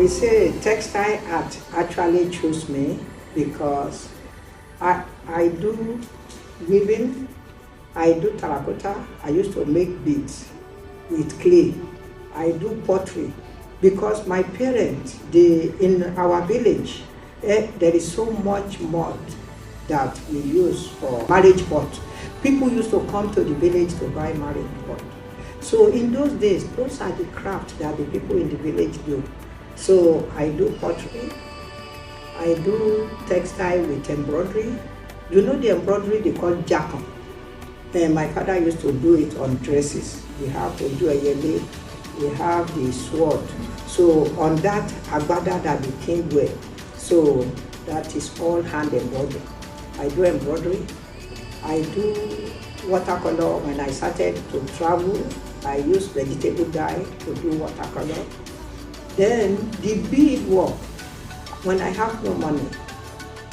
will say textile art actually chose me because I do weaving, I do terracotta, I used to make beads with clay, I do pottery because my parents, in our village, there is so much mud that we use for marriage pot. People used to come to the village to buy marriage pot. So in those days, those are the crafts that the people in the village do. So I do pottery, I do textile with embroidery. You know the embroidery they call jacket. My father used to do it on dresses. We have to do a yele, we have the sword. So on that agbada that the king wear, so that is all hand embroidery. I do embroidery, I do watercolor. When I started to travel, I use vegetable dye to do watercolor. Then the bead work, when I have no money,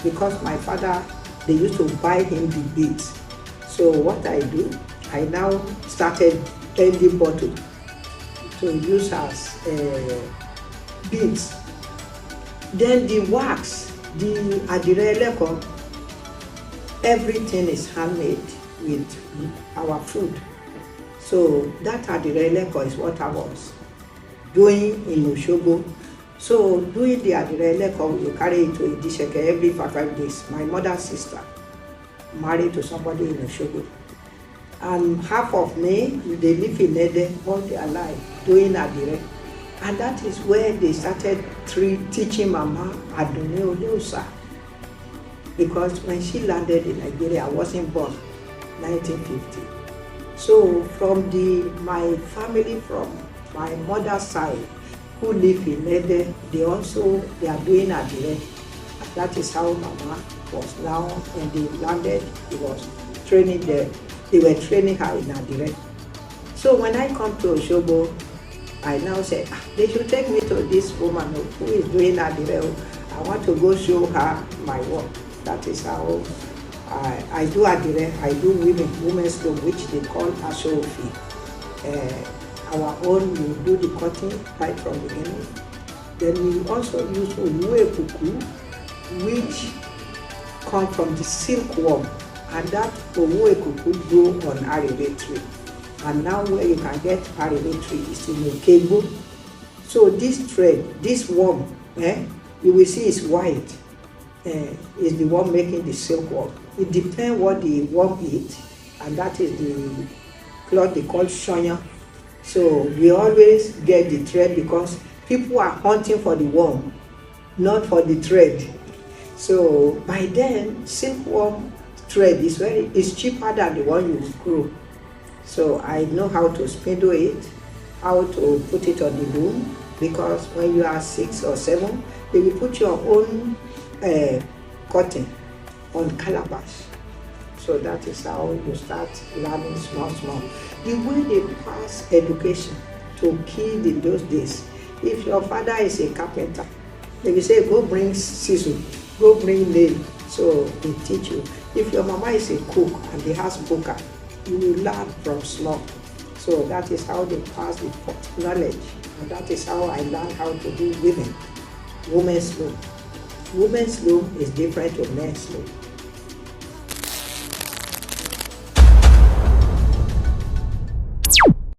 because my father, they used to buy him the beads. So what I do, I now started candy bottle to use as beads. Then the wax, the adireleko, everything is handmade with our food. So that adireleko is what I was doing in Oshogo. So doing the adireleko, you carry it to Idisheke every 5 days. My mother's sister married to somebody in Oshogo. And half of me, they live in Ede all their life doing adire. And that is where they started teaching Mama Adone Oleusa. Because when she landed in Nigeria, I wasn't born, 1950. So from my family, from my mother's side, who live in Ede, they are doing adire. That is how Mama was now, when they landed, he was training there. They were training her in adire. So when I come to Oshogo, I now say, they should take me to this woman who is doing adire. I want to go show her my work. That is how I do adire. I do women's loom, which they call ashofi. Our own, we do the cutting right from the beginning. Then we also use owu which come from the silkworm, and that owu grow on arebe tree. And now where you can get arebe tree is in Okegbo. So this thread, this worm, you will see is white. Is the one making the silkworm. It depends what the worm eats, and that is the cloth they call shonya. So we always get the thread because people are hunting for the worm, not for the thread. So by then, silkworm thread is cheaper than the one you grow. So I know how to spindle it, how to put it on the loom, because when you are 6 or 7, they will put your own cotton on calabash. So that is how you start learning small. The way they pass education to kids in those days, if your father is a carpenter, they will say, go bring scissors, go bring nail. So they teach you. If your mama is a cook and they has booker, you will learn from small. So that is how they pass the knowledge. And that is how I learned how to do women's loom. Women's loom is different to men's loom.